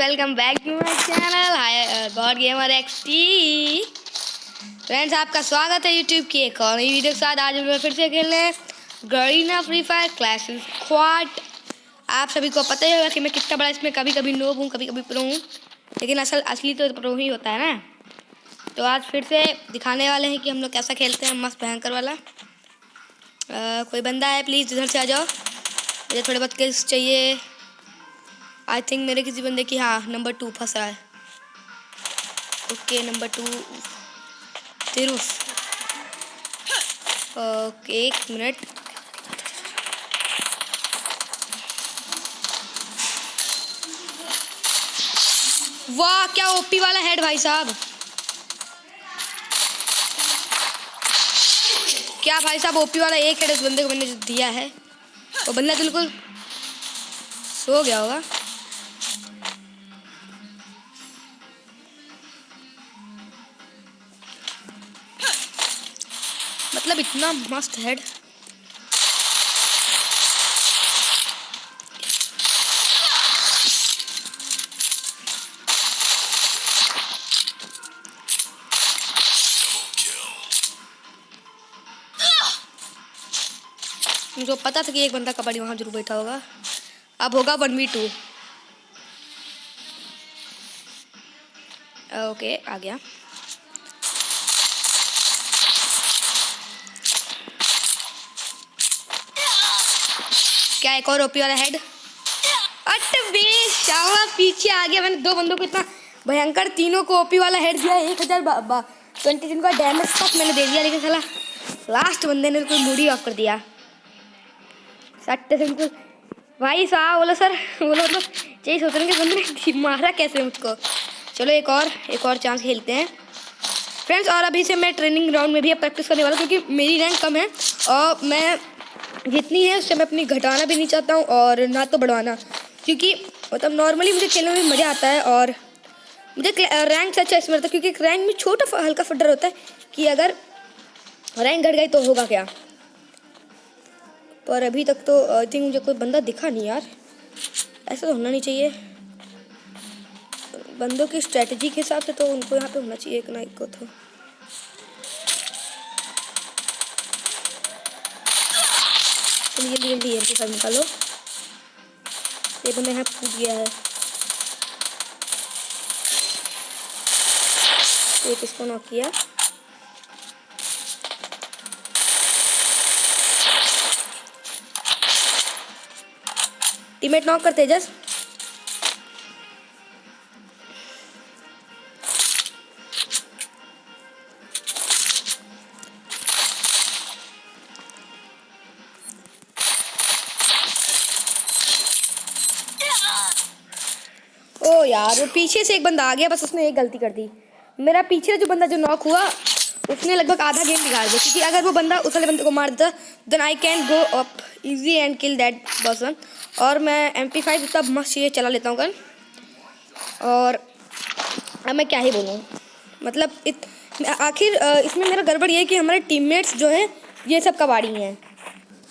Welcome back to my channel hi god gamer XT. Friends, आपका स्वागत है YouTube की एक और नई वीडियो के साथ। आज हम फिर से खेल रहे हैं Garena free fire clash squad. आप सभी को पता ही होगा कि मैं कितना बड़ा इसमें कभी कभी नोब हूँ, कभी कभी प्रो हूँ, लेकिन असली तो प्रो ही होता है ना। तो आज फिर से दिखाने वाले हैं कि हम लोग कैसा खेलते हैं, मस्त भयंकर वाला। कोई बंदा है प्लीज़ इधर से आ जाओ, मुझे थोड़े बहुत किल्स चाहिए। आई थिंक मेरे किसी बंदे की नंबर 2 फंस रहा है। ओके नंबर 2 तिरुफ। Okay 1 minute. वाह क्या ओपी वाला हेड भाई साहब, क्या भाई साहब ओपी वाला एक हेड उस बंदे को मैंने जो दिया है, वो बंदा बिल्कुल सो गया होगा। मतलब इतना मस्त हेड। मुझे पता था कि एक बंदा कबड्डी वहाँ जरूर बैठा होगा। अब होगा 1v2। ओके आ गया। क्या एक और ओपी वाला हेड। अरे शाबाश, पीछे आ गया। मैंने दो बंदों को इतना भयंकर, तीनों को ओपी वाला हेड दिया। 1023 का डैमेज तक मैंने दे दिया, लेकिन साला लास्ट बंदे ने कोई मूड ही ऑफ कर दिया। सट्टे से उनको भाई साहब बोलो सर, बोलो मतलब यही सोच रहे हैं कि बंदे ने मारा कैसे मुझको। चलो एक और चांस खेलते हैं फ्रेंड्स। और अभी से मैं ट्रेनिंग ग्राउंड में भी प्रैक्टिस करने वाला हूँ, क्योंकि मेरी रैंक कम है और मैं जितनी है उससे मैं अपनी घटाना भी नहीं चाहता हूँ और ना तो बढ़वाना, क्योंकि मतलब नॉर्मली मुझे खेलने में मज़ा आता है और मुझे रैंक से अच्छा इसमें रहता है, क्योंकि रैंक में छोटा हल्का सा डर होता है कि अगर रैंक घट गई तो होगा क्या। पर अभी तक तो आई थिंक मुझे कोई बंदा दिखा नहीं यार, ऐसा तो होना नहीं चाहिए। बंदों की स्ट्रेटजी के हिसाब से तो उनको यहाँ पे होना चाहिए एक ना एक को। तो जल्दी जल्दी एंट्री फाइव निकालो। ये बंदा यहाँ कूद गया है, एक इसको नॉक किया। टीममेट नॉक करते जस्ट। ओ यार, वो पीछे से एक बंदा आ गया, बस उसने एक गलती कर दी। मेरा पीछे जो बंदा जो नॉक हुआ उसने लगभग आधा गेम बिगाड़ दिया, क्योंकि अगर वो बंदा उस वाले बंदे को मार देता then I can go up easy and kill that person. और मैं MP5 इतना मस्त ये चला लेता हूँ गन। और अब मैं क्या ही बोलूँ, मतलब आखिर इसमें मेरा गड़बड़ ये है कि हमारे टीममेट्स जो हैं ये सब कबाड़ी हैं।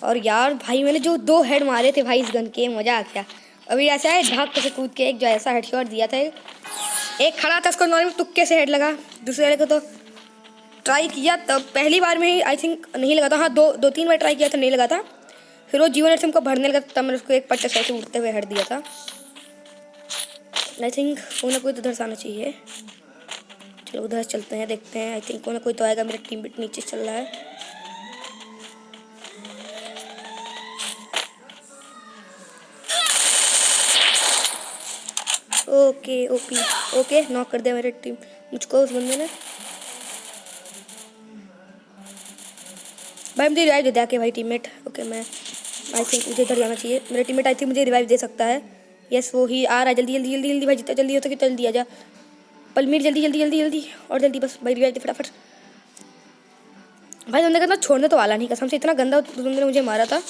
और यार भाई मैंने जो 2 हेड मारे थे भाई इस गन के, मज़ा आ गया। अभी ऐसा है ढाक से कूद के एक जो ऐसा हेडशॉट दिया था, एक खड़ा था उसको नॉर्मल तुक्के से हेड लगा। दूसरे वाले को तो ट्राई किया, तब पहली बार में ही आई थिंक नहीं लगा था। हाँ, दो तीन बार ट्राई किया था, नहीं लगा था। फिर वो जीवन एटम को भरने लगा, तब मैंने उसको एक पट्टे से उठते हुए हेड दिया था। आई थिंक कोई ना कोई तो उधर से आना चाहिए। चलो उधर चलते हैं, देखते हैं। आई थिंक कोई ना कोई तो आएगा। मेरा टीम नीचे चल रहा है। ओके ओपी ओके नॉक कर दिया मेरे टीम मुझको उस बंदे ने। भाई मुझे रिवाइव दे दिया कि भाई टीममेट। ओके मैं आई थिंक मुझे इधर जाना चाहिए। मेरा टीममेट आई थिंक मुझे रिवाइव दे सकता है। यस वो ही आ रहा है। जल्दी जल्दी जल्दी जल्दी भाई, जितना जल्दी हो सके जल्दी आ जा पलमीर, जल्दी जल्दी जल्दी जल्दी और जल्दी, बस भाई रिवाइव दे फटाफट। भाई बंदे का ना छोड़ने तो वाला नहीं, कसम से इतना गंदा बंदे ने मुझे मारा था।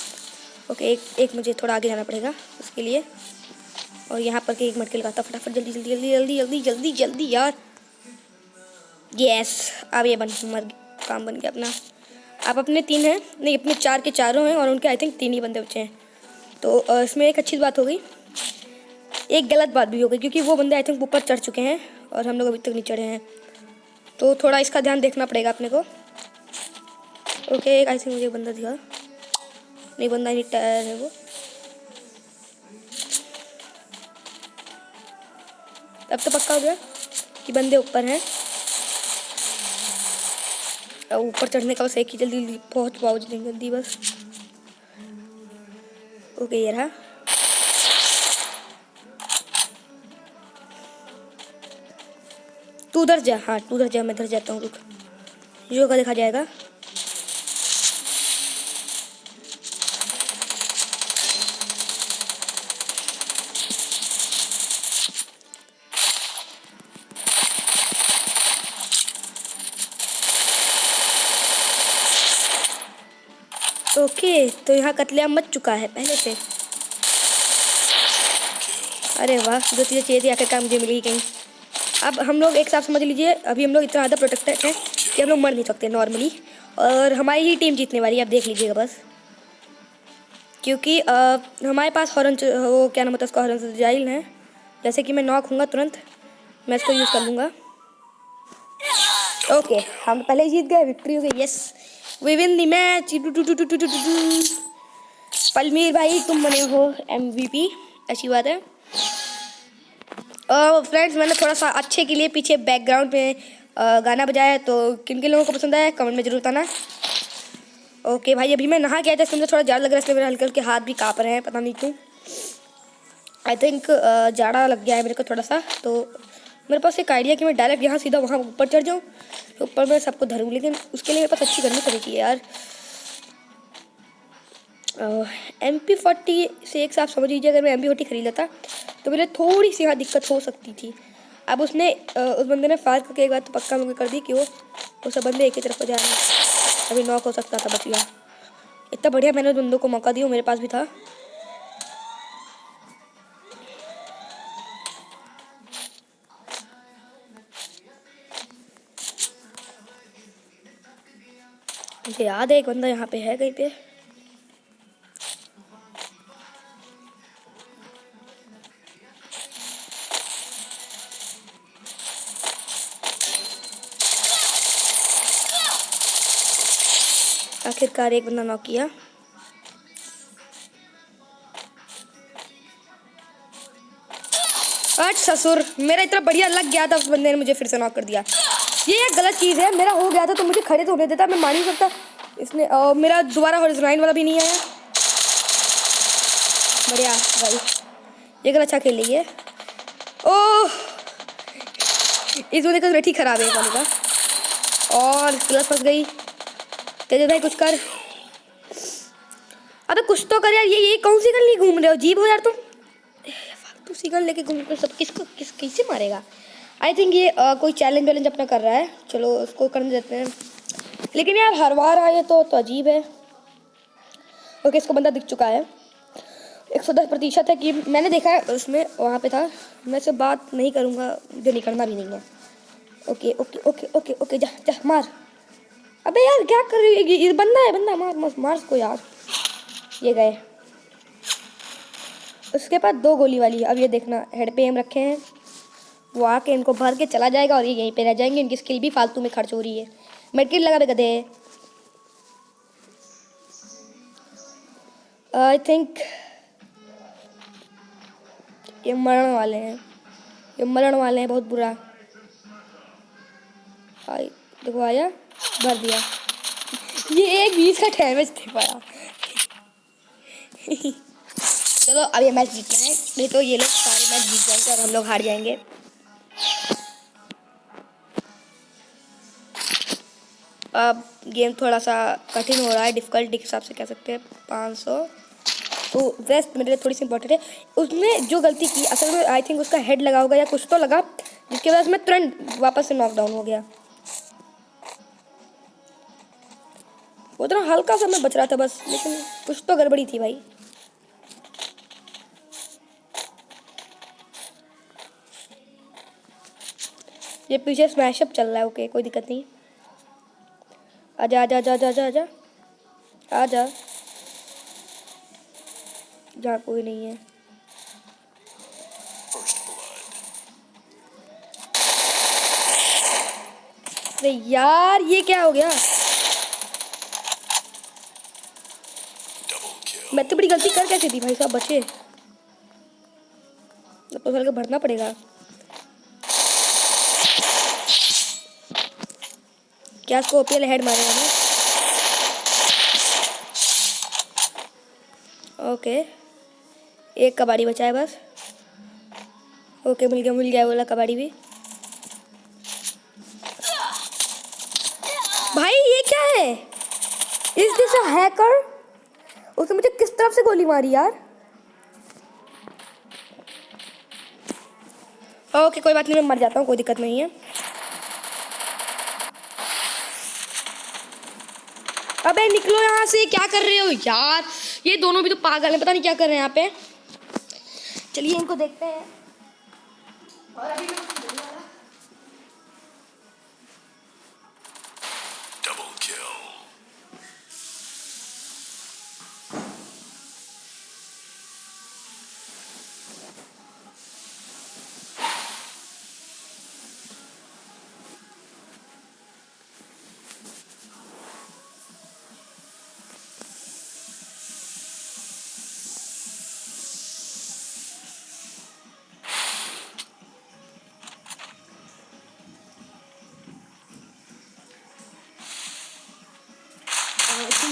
ओके एक मुझे थोड़ा आगे जाना पड़ेगा उसके लिए। और यहाँ पर के एक मटके लगाता फटाफट, जल्दी जल्दी जल्दी जल्दी जल्दी जल्दी जल्दी यार। यस अब ये काम बन गया अपना। आप अपने 3 हैं, नहीं अपने 4 के चारों हैं और उनके आई थिंक 3 ही बंदे बचे हैं। तो इसमें एक अच्छी बात हो गई एक गलत बात भी हो गई क्योंकि वो बंदे आई थिंक ऊपर चढ़ चुके हैं और हम लोग अभी तक नहीं चढ़े हैं, तो थोड़ा इसका ध्यान देखना पड़ेगा अपने को। ओके, आई थिंक मुझे बंदा दिखा, नहीं बंदा नहीं, टायर है वो। अब तो पक्का हो गया कि बंदे ऊपर हैं। अब ऊपर चढ़ने का बस एक ही जल्दी पहुंच पाओ जल्दी बस। ओके ये रहा। तू उधर जा, हाँ तू उधर जा, मैं इधर जाता हूँ, रुक, जो का देखा जाएगा। ओके, तो यहाँ कत्लेआम मच चुका है पहले से। अरे वाह, जो चीज़ें चाहिए थी आखिरकार मुझे मिली कहीं। अब हम लोग एक साथ समझ लीजिए, अभी हम लोग इतना ज़्यादा प्रोटेक्टेड हैं कि हम लोग मर नहीं सकते नॉर्मली, और हमारी ही टीम जीतने वाली है, आप देख लीजिएगा बस। क्योंकि हमारे पास हॉर्न, वो क्या नाम होता है उसका, हॉर्न जाइल है। जैसे कि मैं नॉक हूँगा तुरंत मैं इसको यूज़ कर लूँगा। ओके, हम पहले ही जीत गए, विक्ट्री हो गई, yes we win the match. पलमीर भाई तुम बने हो MVP, अच्छी बात है। फ्रेंड्स, मैंने थोड़ा सा अच्छे के लिए पीछे बैकग्राउंड में गाना बजाया है, तो किन किन लोगों को पसंद आया कमेंट में जरूर बताना। ओके भाई, अभी मैं नहा गया था इसलिए मुझे थोड़ा जाड़ा लग रहा है, इसलिए मेरे हल्के हल्के हाथ भी काँप रहे हैं, पता नहीं क्यों। आई थिंक जाड़ा लग गया है मेरे को थोड़ा सा, तो मेरे पास एक आइडिया कि मैं डायरेक्ट यहाँ सीधा वहाँ ऊपर चढ़ जाऊँ, ऊपर मैं सबको धरूँ, लेकिन उसके लिए मेरे पास अच्छी करनी पड़ेगी यार। MP40 से एक साथ समझ लीजिए, अगर मैं MP40 खरीद लेता तो मेरे थोड़ी सी यहाँ दिक्कत हो सकती थी। अब उसने उस बंदे ने फायर करके एक बात तो पक्का मुझे कर दी कि वो सब बंदे एक ही तरफ जा रहे हैं। अभी नॉक हो सकता था, बच गया। इतना बढ़िया मैंने उस बंदों को मौका दिया, मेरे पास भी था। मुझे याद है एक बंदा यहाँ पे है कहीं पे। आखिरकार एक बंदा नॉक किया। आज ससुर, मेरा इतना बढ़िया लग गया था, उस बंदे ने मुझे फिर से नॉक कर दिया। ये एक गलत चीज़ है, मेरा हो गया था तो मुझे खड़े तो होने देता, मैं मान ही सकता। इसने मेरा दोबारा हॉरिज़ॉन्टल वाला भी नहीं आया। बढ़िया भाई, ये गलत अच्छा खेल ली है। ओह, इस बंदे का रेट खराब है एक वाले का, और प्लस फंस गई। तेज भाई कुछ कर, अबे कुछ तो कर यार। ये कौन सी गन लिए घूम रहे हो, जीप हो यार तुम। फालतू सी गन लेके घूम रहे हो, सब किसे मारेगा। आई थिंक ये कोई चैलेंज अपना कर रहा है, चलो उसको करने देते हैं। लेकिन यार हर बार आए तो अजीब है। ओके, इसको बंदा दिख चुका है, 110% है कि मैंने देखा है उसमें, वहाँ पे था। मैं से बात नहीं करूँगा, मुझे निकलना भी नहीं है। Okay okay okay okay okay, जा जा मार। अबे यार क्या कर रही है, ये बंदा है, बंदा मार मार मार उसको यार। ये गए, उसके पास 2 गोली वाली है। अब ये देखना, हेड पे एम रखे हैं, वो आके इनको भर के चला जाएगा और ये यहीं पे रह जाएंगे। इनकी स्किल भी फालतू में खर्च हो रही है। मेडकिट लगा दे गधे। आई थिंक ये मरण वाले हैं, ये मरण वाले हैं बहुत बुरा। आई देखो, आया, भर दिया। ये एक 20 का डैमेज दे पाया। चलो अब ये मैच जीतना है, नहीं तो ये लोग सारे मैच जीत जाएंगे और हम लोग हार जाएंगे। अब गेम थोड़ा सा कठिन हो रहा है, डिफ़िकल्टी के हिसाब से कह सकते हैं 500। तो वेस्ट मेरे लिए थोड़ी सी इंपॉर्टेंट है। उसने जो गलती की असल में, आई थिंक उसका हेड लगा होगा या कुछ तो लगा, जिसकी वजह से मैं तुरंत वापस से नॉकडाउन हो गया। उतना हल्का सा मैं बच रहा था बस, लेकिन कुछ तो गड़बड़ी थी भाई। ये पीछे स्मैशअप चल रहा है, ओके कोई दिक्कत नहीं। आजा आजा आजा आजा आजा आजा, जहाँ कोई नहीं है। अरे यार ये क्या हो गया? मैं तो बड़ी गलती कर कैसे दी भाई साहब, बचे तो साल का भरना पड़ेगा। क्या स्कोपियल हेड मारेगा मैं? ओके एक कबाड़ी बचा है बस। ओके मिल गया बोला कबाड़ी भी। भाई ये क्या है? Is this a hacker? उसने मुझे किस तरफ से गोली मारी यार? ओके कोई बात नहीं, मैं मर जाता हूँ, कोई दिक्कत नहीं है। अबे निकलो यहाँ से, क्या कर रहे हो यार? ये दोनों भी तो पागल हैं, पता नहीं क्या कर रहे हैं यहाँ पे। चलिए इनको देखते हैं। और अभी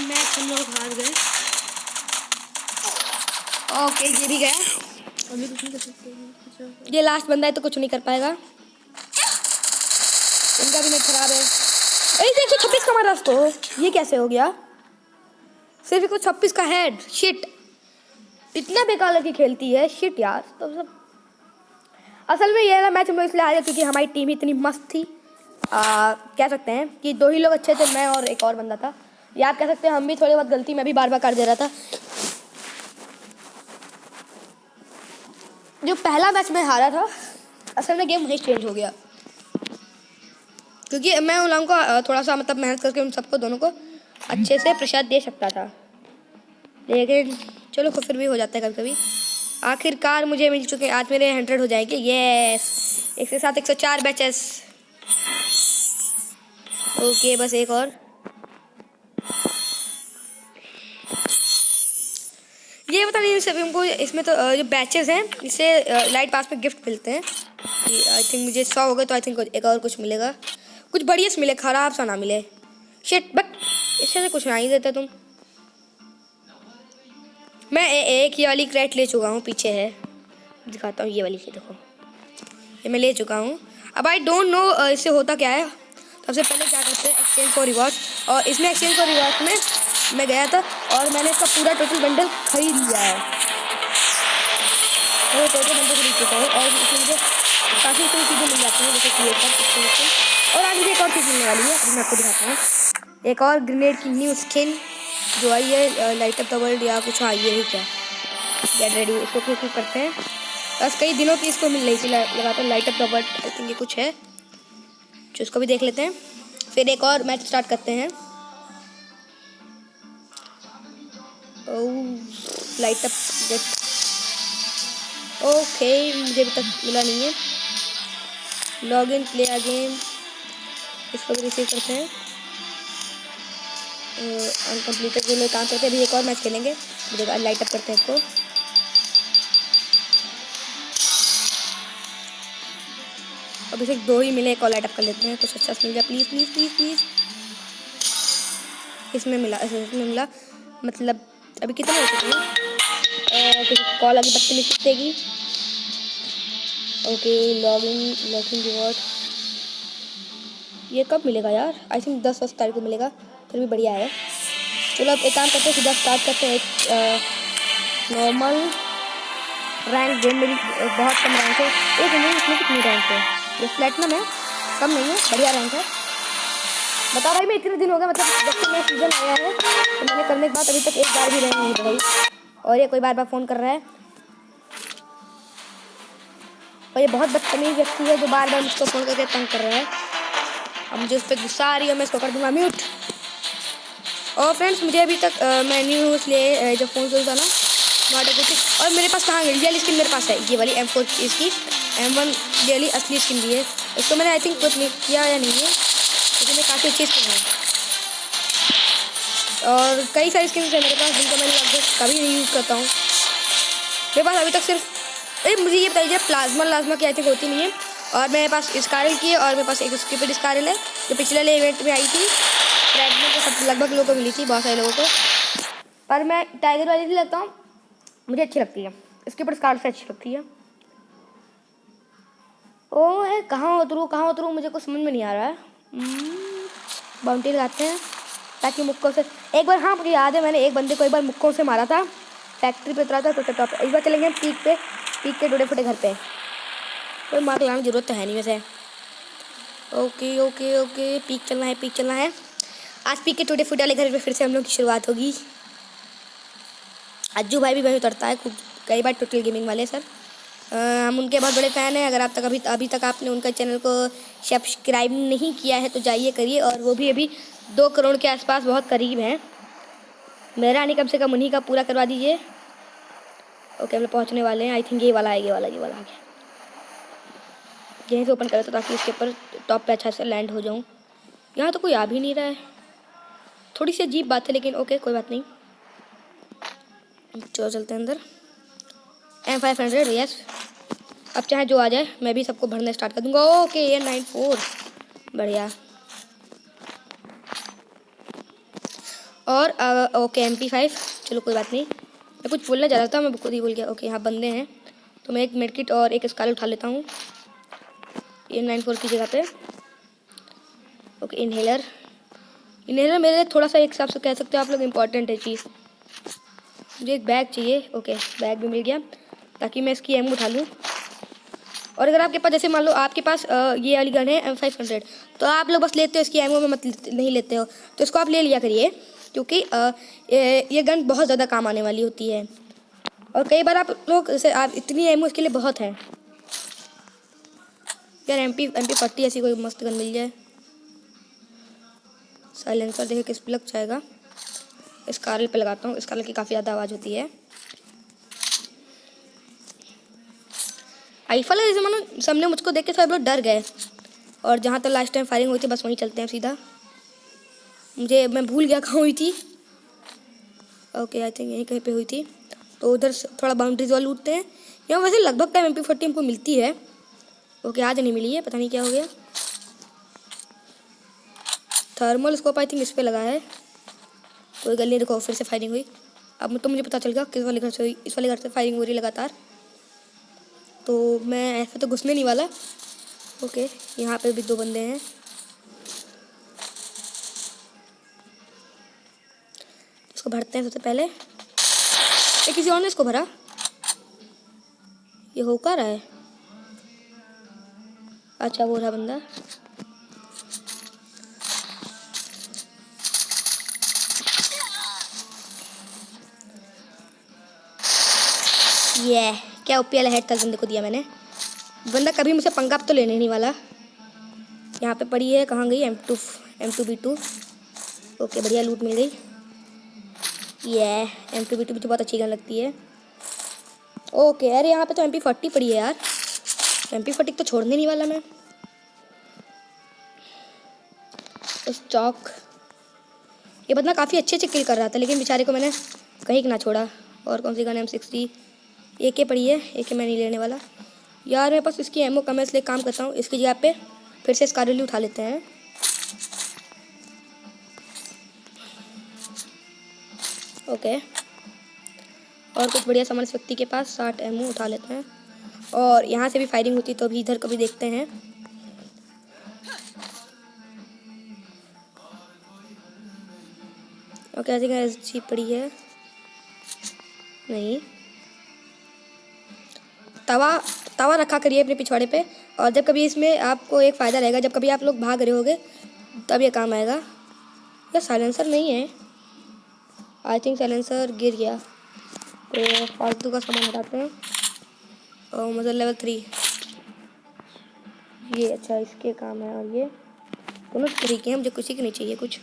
मैच हम लोग हार गए। ओके ये भी गया। अभी कुछ नहीं कर सकते। ये लास्ट बंदा है तो कुछ नहीं कर पाएगा। इनका भी नेट खराब है। 126 का मारा उसको। ये कैसे हो गया? सिर्फ 126 का हेड। शिट, इतना बेकार लड़की खेलती है। शिट यार। तो सब असल में ये वाला मैच हम लोग इसलिए हारे क्योंकि हमारी टीम इतनी मस्त थी। कह सकते हैं कि दो ही लोग अच्छे थे, मैं और एक और बंदा था। याद कह सकते हैं हम भी थोड़ी बहुत गलती मैं भी बार बार कर दे रहा था। जो पहला मैच में हारा था, असल में गेम वहीं चेंज हो गया क्योंकि मैं उन लोगों को थोड़ा सा मतलब मेहनत करके उन सबको दोनों को अच्छे से प्रसाद दे सकता था, लेकिन चलो फिर भी हो जाता है कभी कभी। आखिरकार मुझे मिल चुके, आज मेरे 100 हो जाएंगे। यस, एक के साथ 104 बैचेस। ओके बस एक और। ये पता नहीं सभी हमको इसमें तो जो बैचेस हैं इससे लाइट पास में गिफ्ट मिलते हैं। आई थिंक मुझे 100 हो गए तो आई थिंक एक और कुछ मिलेगा, कुछ बढ़िया से मिले, खराब सा ना मिले। शिट, बट इससे से कुछ ना ही देता तुम। मैं एक ये वाली क्रेट ले चुका हूँ, पीछे है दिखाता हूँ। ये वाली से देखो, ये मैं ले चुका हूँ। अब आई डोंट नो इससे होता क्या है। सबसे पहले क्या करते हैं, एक्सचेंज फॉर रिवॉर्ड। और इसमें एक्सचेंज फॉर रिवॉर्ड में मैं गया था और मैंने इसका पूरा टोटल बंडल खरीद लिया है। तो टोटल बंडल खरीद चुका हूँ और इसमें मुझे काफ़ी सारी चीज़ें मिल जाती हैं, जैसे क्रिएटर। और आगे एक और चीज़ मिलने वाली है, अभी मैं आपको दिखाता हूँ। एक और ग्रेनेड की न्यू स्किन जो आई है, लाइट अप द वर्ल्ड या कुछ। हाँ ये ही क्या, गेट रेडी। इसको क्लिक करते हैं। बस कई दिनों की इसको मिल रही थी लगातार light up the world. I think ये कुछ है जो इसको भी देख लेते हैं, फिर एक और मैच स्टार्ट करते हैं। Light up get. ओके मुझे अभी तक मिला नहीं है। Log in play a game, इसको भी रिसीव करते हैं। अनकम्प्लीटेड जो लोग काम करते हैं। अभी एक और मैच खेलेंगे, लाइट अप करते हैं इसको। अभी सिर्फ 2 ही मिले, एक और लाइट अप कर लेते हैं, कुछ अच्छा मिल जाए प्लीज़ प्लीज़ प्लीज़ प्लीज़। इसमें मिला मतलब अभी कितने हो चुके हैं? कॉल अभी 32 देगी। Okay login reward. ये कब मिलेगा यार? आई थिंक 10 तारीख को मिलेगा, फिर भी बढ़िया है। चलो अब एक काम करते हैं, सीधा स्टार्ट करते हैं। एक नॉर्मल रैंक गेम, मेरी बहुत कम रैंक है। एक नहीं, इसमें कितनी रैंक है? ये प्लेटिनम है, कम नहीं है, बढ़िया रैंक है। बता भाई मैं इतने दिन हो गए, मतलब जब से मैं सीजन आया है तो मैंने करने के बाद अभी तक एक बार भी रैंक नहीं बढ़ाई। और ये कोई बार बार फ़ोन कर रहा है और ये बहुत बदतमीज व्यक्ति है जो बार बार मुझको फ़ोन करके तंग कर रहा है। अब मुझे उस पर गुस्सा आ रही है, मैं इसको कर दूँगा म्यूट। और फ्रेंड्स मुझे अभी तक मैं न्यू हूँ इसलिए जो फ़ोन था ना नॉट कुछ। और मेरे पास कहाँ गई रियल स्किन? मेरे पास है ये वाली M4 इसकी M1 रियली असली स्किन भी है। इसको मैंने आई थिंक कुछ नहीं किया या नहीं है, लेकिन ये काफ़ी अच्छी स्किन है और कई सारी स्किन्स है मेरे पास जिनको मैं लगभग कभी नहीं यूज़ करता हूँ। मेरे पास अभी तक सिर्फ मुझे ये बताइए प्लाज्मा की आई थिंक होती नहीं है। और मेरे पास स्कारल की है और मेरे पास एक स्किपिड स्कारल है जो पिछले वाले इवेंट में आई थी। फ्रैगमेंट को सब लगभग लोगों को मिली थी, बहुत सारे लोगों को। पर मैं टाइगर वाली नहीं लगता हूँ, मुझे अच्छी लगती है, स्किपिड स्कारल से अच्छी लगती है। ओ है कहाँ उतरूँ मुझे कुछ समझ में नहीं आ रहा है। बाउंड्री लगाते हैं ताकि मुक्कों से एक बार, हाँ मुझे याद है मैंने एक बंदे को एक बार मुक्कों से मारा था, फैक्ट्री पे उतरा था तो टॉप। इस बार चलेंगे पीक के टूटे फूटे घर पे। कोई मार्क लगाने की जरूरत तो है नहीं वैसे। ओके पीक चलना है। आज पीक के टूटे फूटे वाले घर पे फिर से हम लोग की शुरुआत होगी। अज्जू भाई भी वही उतरता है खूब कई बार, टोटल गेमिंग वाले सर। हम उनके बहुत बड़े फ़ैन हैं। अगर आप तक अभी तक आपने उनका चैनल को सब्सक्राइब नहीं किया है तो जाइए करिए। और वो भी अभी 2 करोड़ के आसपास बहुत करीब हैं। मेरा नहीं कम से कम उन्हीं का पूरा करवा दीजिए। ओके हम लोग पहुँचने वाले हैं। आई थिंक ये वाला आ गया। यहीं से ओपन करें तो ताकि इसके ऊपर टॉप पे अच्छा से लैंड हो जाऊँ। यहाँ तो कोई आ भी नहीं रहा है, थोड़ी सी अजीब बात है लेकिन ओके कोई बात नहीं। चलो चलते हैं अंदर। M500 yes. अब चाहे जो आ जाए मैं भी सबको भरना स्टार्ट कर दूंगा। ओके ये 94 बढ़िया। और ओके MP5 चलो कोई बात नहीं। मैं कुछ बोलना चाह रहा था, मैं खुद ही भूल गया। ओके यहाँ बंदे हैं तो मैं एक मेडकिट और एक स्काल उठा लेता हूँ ये 94 की जगह पे। ओके इनहेलर मेरे लिए थोड़ा सा एक हिसाब से कह सकते हो आप लोग इम्पोर्टेंट है चीज़। मुझे एक बैग चाहिए। ओके बैग भी मिल गया ताकि मैं इसकी एम उठा लूँ। और अगर आपके पास जैसे मान लो आपके पास ये वाली गन है M500 तो आप लोग बस लेते हो इसकी एमओ में नहीं लेते हो तो इसको आप ले लिया करिए क्योंकि ये गन बहुत ज़्यादा काम आने वाली होती है। और कई बार आप लोग जैसे आप इतनी एमओ इसके लिए बहुत है यार। MP40 ऐसी कोई मस्त गन मिल जाए। साइलेंसर देखे किस पे लग जाएगा। स्कारल पे लगाता हूँ, स्कारल की काफ़ी ज़्यादा आवाज़ होती है। आईफल है जैसे मानो सबने मुझको देख के सब लोग डर गए। और जहाँ तक लास्ट टाइम फायरिंग हुई थी बस वहीं चलते हैं सीधा। मैं भूल गया कहाँ हुई थी। ओके आई थिंक यहीं कहीं पे हुई थी तो उधर थोड़ा बाउंड्रीज वाल लूटते हैं। यहाँ वैसे लगभग टाइम MP40 हमको मिलती है। ओके आज नहीं मिली है, पता नहीं क्या हो गया। थर्मल स्कोप आई थिंक इस पर लगा है। कोई गल नहीं, देखो फिर से फायरिंग हुई। अब तो मुझे पता चल गया किस वाले घर से हुई। इस वाले घर से फायरिंग हो रही लगातार तो मैं ऐसे तो घुसने नहीं वाला। ओके यहाँ पे भी 2 बंदे हैं। इसको भरते हैं सबसे पहले। ये किसी और ने इसको भरा, ये हो क्या रहा है। अच्छा वो रहा बंदा। ये क्या ओपी वाला हेड था बंदे को दिया मैंने। बंदा कभी मुझसे पंगा तो लेने नहीं वाला। यहाँ पे पड़ी है, कहाँ गई M2B2। ओके बढ़िया लूट मिल गई। ये M2B2 भी तो बहुत अच्छी गन लगती है। ओके यार यहाँ पे तो MP40 पड़ी है यार। MP40 तो छोड़ने नहीं वाला मैं। उस चौक ये बंदा काफ़ी अच्छे किल कर रहा था लेकिन बेचारे को मैंने कहीं ना छोड़ा। और कौन सी गन M60 AK पड़ी है, AK मैं नहीं लेने वाला यार। मेरे पास इसकी एमओ कम है इसलिए काम करता हूँ इसकी जगह पे फिर से स्कारली उठा लेते हैं। ओके और कुछ बढ़िया सामान इस व्यक्ति के पास 60 एमओ उठा लेते हैं। और यहाँ से भी फायरिंग होती तो अभी इधर कभी देखते हैं। ओके आई थिंक SG पड़ी है नहीं। तवा रखा करिए अपने पिछवाड़े पे। और जब कभी इसमें आपको एक फ़ायदा रहेगा, जब कभी आप लोग भाग रहे होगे तब ये काम आएगा। या साइलेंसर नहीं है, आई थिंक साइलेंसर गिर गया तो फालतू का सामान हटाते हैं। और मतलब लेवल 3 ये अच्छा इसके काम है। और ये दोनों तरीके हैं, मुझे किसी की नहीं चाहिए कुछ।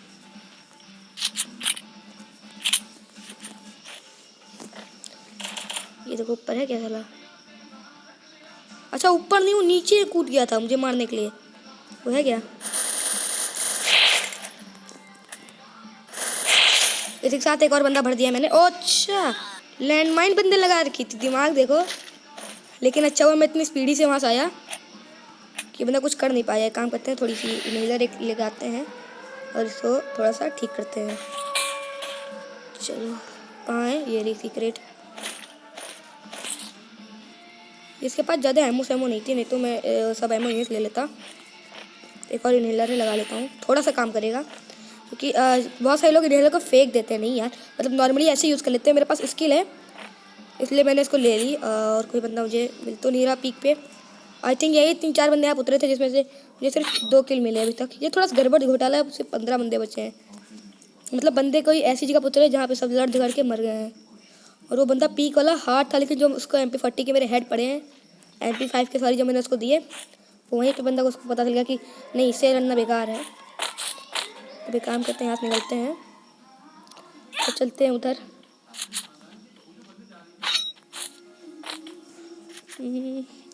ये देखो ऊपर है क्या साला। अच्छा ऊपर नहीं, वो नीचे कूद गया था मुझे मारने के लिए। वो है क्या इसके साथ एक और बंदा भर दिया मैंने। ओ अच्छा, लैंडमाइन बंदे लगा रखी थी, दिमाग देखो। लेकिन अच्छा हुआ मैं इतनी स्पीडी से वहाँ से आया कि बंदा कुछ कर नहीं पाया। काम करते हैं, थोड़ी सी इनहेलर एक लगाते हैं और इसको थोड़ा सा ठीक करते हैं। चलो कहाँ है ये रही सीक्रेट। इसके पास ज़्यादा एमो सेमो नहीं थी, नहीं तो मैं सब एमो यहीं से ले लेता। एक और इनहेलर लगा लेता हूँ, थोड़ा सा काम करेगा। क्योंकि बहुत सारे लोग इनहेलर को फेंक देते हैं। नहीं यार, मतलब नॉर्मली ऐसे यूज़ कर लेते हैं। मेरे पास स्किल है इसलिए मैंने इसको ले ली। और कोई बंदा मुझे मिल तो नहीं रहा पीक पे। आई थिंक यही 3-4 बंदे आप उतरे थे जिसमें से मुझे सिर्फ 2 किल मिले अभी तक। ये थोड़ा सा गड़बड़ घोटाला है, सिर्फ 15 बंदे बचे हैं। मतलब बंदे कोई ऐसी जगह पर उतरे जहाँ पे सब लड़ झगड़ के मर गए हैं। और वो बंदा पीक वाला हार्ड था, लेकिन जो उसको MP40 के मेरे हेड पड़े हैं, MP5 के सॉरी, जो मैंने उसको दिए, वहीं पे बंदा को उसको पता चल गया कि नहीं, इससे लड़ना बेकार है। अभी काम करते हैं, यहाँ से निकलते हैं तो चलते हैं उधर।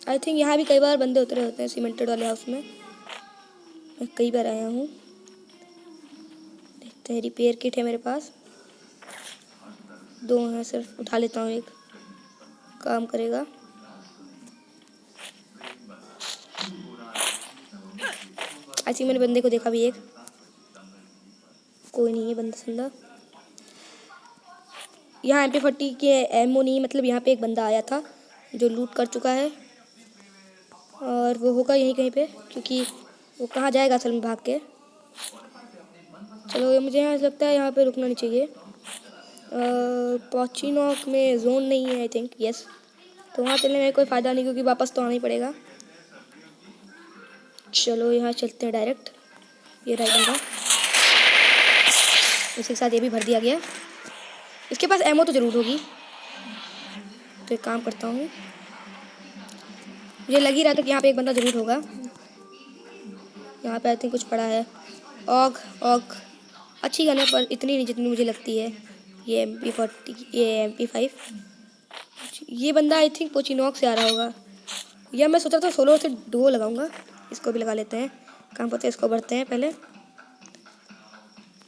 आई थिंक यहाँ भी कई बार बंदे उतरे होते हैं सीमेंटेड वाले हाउस में। मैं कई बार आया हूँ। देखते हैं, रिपेयर किट है मेरे पास, 2 हैं सिर्फ, उठा लेता हूँ, एक काम करेगा। आई थिंक मैंने बंदे को देखा भी, एक कोई नहीं है बंदा संदा। यहाँ MP40 के एमओ नहीं, मतलब यहाँ पे एक बंदा आया था जो लूट कर चुका है। और वो होगा यहीं कहीं पे, क्योंकि वो कहाँ जाएगा असल में भाग के। चलो मुझे यहाँ लगता है यहाँ पे रुकना नहीं चाहिए। पोचिनॉक में जोन नहीं है आई थिंक, यस। तो वहाँ चलने में कोई फ़ायदा नहीं, क्योंकि वापस तो आना ही पड़ेगा। चलो यहाँ चलते हैं डायरेक्ट। ये राइट बंदा, इसके साथ ये भी भर दिया गया। इसके पास एमओ तो ज़रूर होगी, तो एक काम करता हूँ। मुझे लग ही रहा था कि यहाँ पे एक बंदा ज़रूर होगा। यहाँ पे आई थिंक कुछ पड़ा है। ऑग अच्छी गन है, पर इतनी नहीं जितनी मुझे लगती है। ये MP40, ये MP5। ये बंदा आई थिंक पोचिनॉक से आ रहा होगा, या मैं सोच रहा था सोलो से डुओ लगाऊंगा। इसको भी लगा लेते हैं, काम करते हैं, इसको भरते हैं पहले।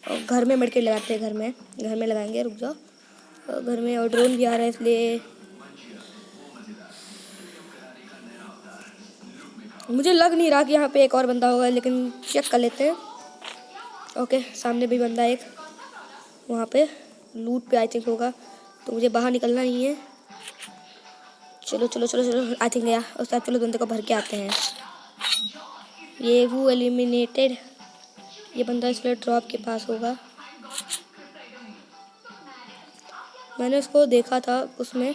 और घर में मेडकिट लगाते हैं, घर में लगाएंगे, रुक जाओ। और घर में और ड्रोन भी आ रहा है, इसलिए मुझे लग नहीं रहा कि यहाँ पे एक और बंदा होगा, लेकिन चेक कर लेते हैं। ओके, सामने भी बंदा एक, वहाँ पे लूट पे आई थिंक होगा, तो मुझे बाहर निकलना नहीं है। चलो आई थिंक गया उस टाइप। चलो बंदे को भर के आते हैं। ये वो एलिमिनेटेड, ये बंदा इसलिए ड्रॉप के पास होगा। मैंने उसको देखा था उसमें।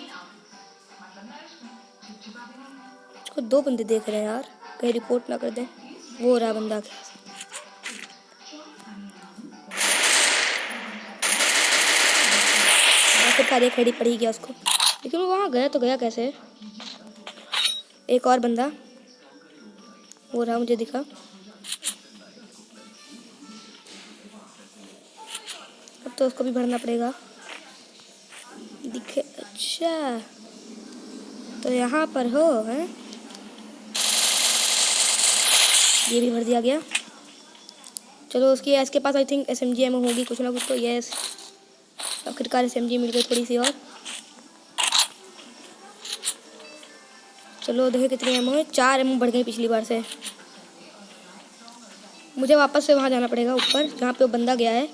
उसको 2 बंदे देख रहे हैं यार, कहीं रिपोर्ट ना कर दें। वो रहा बंदा, एक हेडी पड़ ही गया उसको। लेकिन वो वहाँ गया तो गया कैसे? एक और बंदा वो रहा, मुझे दिखा। अब तो उसको भी भरना पड़ेगा, दिखे। अच्छा, तो यहाँ पर हो है, ये भी भर दिया गया। चलो इसके पास आई थिंक SMG एमओ होगी कुछ ना कुछ, तो यस, आखिरकार SMG मिल गई थोड़ी सी। और चलो देखो कितनी एमओ है, 4 एमओ बढ़ गई पिछली बार से। मुझे वापस से वहाँ जाना पड़ेगा ऊपर जहाँ पे वो बंदा गया है,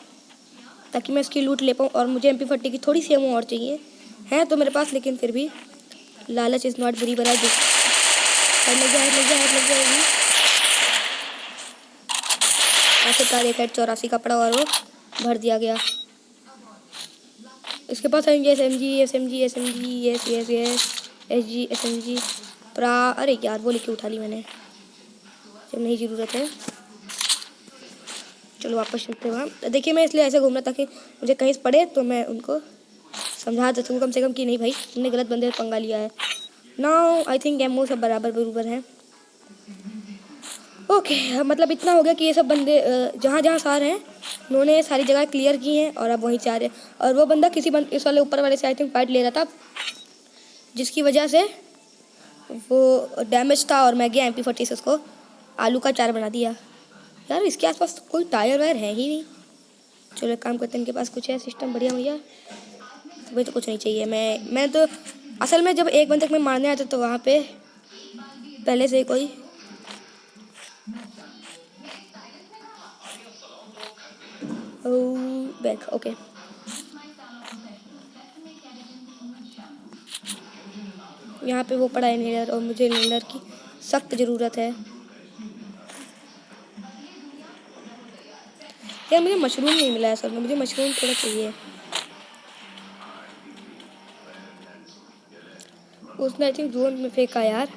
ताकि मैं इसकी लूट ले पाऊँ। और मुझे MP40 की थोड़ी सी एमओ और चाहिए है तो मेरे पास, लेकिन फिर भी लालच इज़ नॉट बुरी बला। लग जाएगी। आखिरकार एक 84 का पड़ा और वो भर दिया गया। इसके पास SMG यस SG SMG प्रा। अरे यार, वो लिख के उठा ली मैंने जब नहीं ज़रूरत है। चलो वापस चलते हैं वहाँ। देखिए मैं इसलिए ऐसे घूम रहा ताकि मुझे कहीं पड़े तो मैं उनको समझा दे सकूँ कम से कम कि नहीं भाई, तुमने गलत बंदे से पंगा लिया है। नाउ आई थिंक एमओ सब बराबर हैं। ओके, मतलब इतना हो गया कि ये सब बंदे जहाँ जहाँ सारे हैं उन्होंने सारी जगह क्लियर की हैं और अब वहीं से आ रहे हैं। और वो बंदा किसी इस वाले ऊपर वाले से आई थिंक फाइट ले रहा था, जिसकी वजह से वो डैमेज था और मैं गया MP40 से उसको आलू का चार बना दिया। यार इसके आसपास कोई टायर वायर है ही नहीं। चलो एक काम करते हैं, इनके पास कुछ है सिस्टम बढ़िया भैया। मुझे तो कुछ नहीं चाहिए। मैं तो असल में जब एक बंदे को मैं मारने आता तो वहाँ पे पहले से ही कोई बैक। ओके यहाँ पे वो पड़ा है नीलर, और मुझे नीलर की सख्त ज़रूरत है यार। मुझे मशरूम नहीं मिला है असल में, मुझे मशरूम थोड़ा चाहिए। उसने आई थिंक जोन में फेंका यार।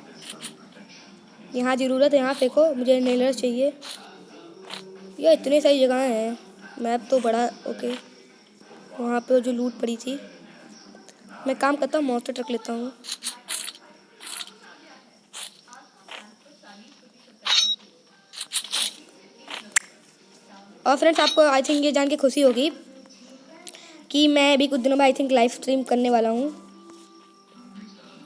यहाँ ज़रूरत है, यहाँ फेंको, मुझे नीलर चाहिए। यार इतनी सारी जगह हैं, मैप तो बड़ा। ओके वहाँ पे जो लूट पड़ी थी, मैं काम करता हूँ मॉन्स्टर ट्रक लेता हूँ। और फ्रेंड्स आपको आई थिंक ये जान के खुशी होगी कि मैं अभी कुछ दिनों में आई थिंक लाइव स्ट्रीम करने वाला हूँ।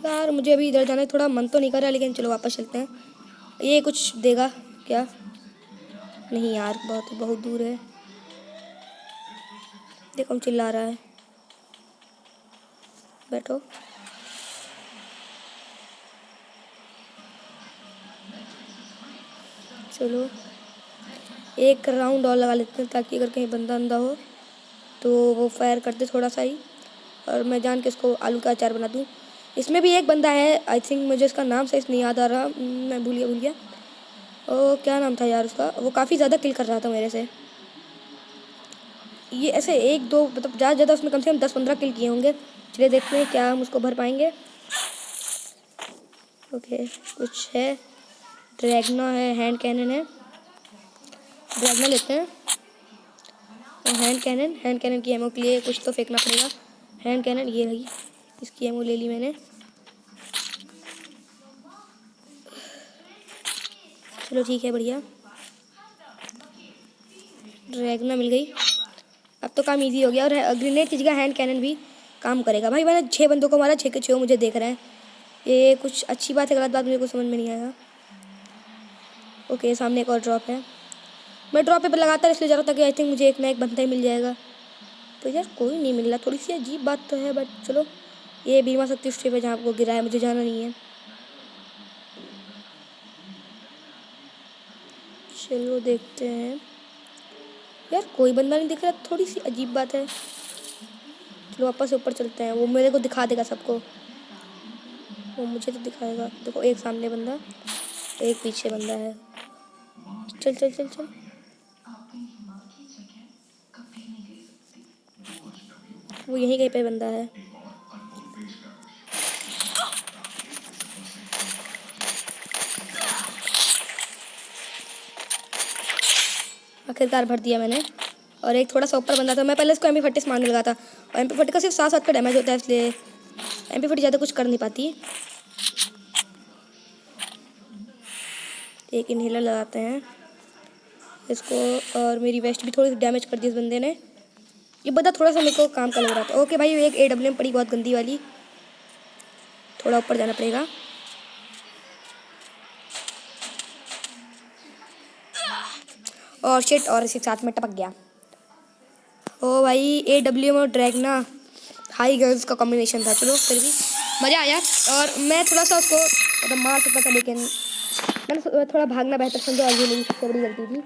यार मुझे अभी इधर जाने थोड़ा मन तो नहीं कर रहा, लेकिन चलो वापस चलते हैं। ये कुछ देगा क्या? नहीं यार, बहुत बहुत दूर है। देखो हम चिल्ला रहा है। बैठो। चलो एक राउंड और लगा लेते हैं, ताकि अगर कहीं बंदा अंदा हो तो वो फायर करते थोड़ा सा ही, और मैं जान के इसको आलू का अचार बना दूँ। इसमें भी एक बंदा है आई थिंक, मुझे इसका नाम सही नहीं याद आ रहा, मैं भूल गया। ओ क्या नाम था यार उसका? वो काफ़ी ज़्यादा किल कर रहा था मेरे से। ये ऐसे एक दो मतलब ज़्यादा ज़्यादा उसमें कम से कम 10-15 किल किए होंगे। चलिए देखते हैं क्या हम उसको भर पाएंगे। ओके कुछ है, ड्रैगना है, हैंड कैनन है। ड्रैगना लेते हैं। और हैंड कैनन की एमओ के लिए कुछ तो फेंकना पड़ेगा। हैंड कैनन ये रही, इसकी एमओ ले ली मैंने। चलो ठीक है बढ़िया, ड्रैगना मिल गई। अब तो काम इजी हो गया, और ग्रेनेड की जगह हैंड कैनन भी काम करेगा। भाई मैंने 6 बंदों को मारा, 6 के 6 मुझे देख रहे हैं। ये कुछ अच्छी बात है गलत बात मुझे कुछ समझ में नहीं आया। ओके सामने एक और ड्रॉप है। मैं ड्रॉप पे लगातार इसलिए जा रहा था कि आई थिंक मुझे एक ना एक बंदा ही मिल जाएगा। तो यार कोई नहीं मिल रहा, थोड़ी सी अजीब बात तो है, बट चलो। ये बीमा शक्ति स्ट्रीप है जहाँ आपको गिरा है, मुझे जाना नहीं है। चलो देखते हैं। यार कोई बंदा नहीं दिख रहा, थोड़ी सी अजीब बात है। चलो वापस से ऊपर चलते हैं, वो मेरे को दिखा देगा सबको। वो मुझे तो दिखाएगा। देखो एक सामने बंदा, एक पीछे बंदा है। चल चल चल चल। वो यहीं कहीं पे बंदा है। आखिरकार भर दिया मैंने। और एक थोड़ा सा ऊपर बंदा था, मैं पहले उसको MP40 मारने लगा था, और MP40 का सिर्फ 7-7 का डैमेज होता है, इसलिए MP40 ज़्यादा कुछ कर नहीं पाती। एक इनहेलर लगाते हैं इसको, और मेरी वेस्ट भी थोड़ी डैमेज कर दी इस बंदे ने। ये बंदा थोड़ा सा मेरे को काम का लग रहा था। ओके भाई एक AWM पड़ी बहुत गंदी वाली, थोड़ा ऊपर जाना पड़ेगा। और शिट, और इसी साथ में टपक गया। ओ भाई AWM और ड्रैगना हाई गन्स का कॉम्बिनेशन था। चलो फिर भी मज़ा आया, और मैं थोड़ा सा उसको मतलब मार सकता था, लेकिन मैंने थोड़ा भागना बेहतर समझा, और ये मेरी सबसे बड़ी गलती थी।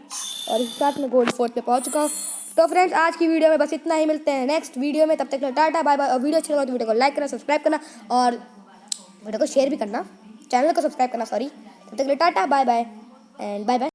और इस साथ में गोल्ड 4 पे पहुंच चुका हूँ। तो फ्रेंड्स आज की वीडियो में बस इतना ही, मिलते हैं नेक्स्ट वीडियो में। तब तक टाटा बाय बाय। और वीडियो अच्छा लगा तो वीडियो को लाइक करना, सब्सक्राइब करना, और वीडियो को शेयर भी करना, चैनल को सब्सक्राइब करना सॉरी। तब तक tata bye bye and bye bye.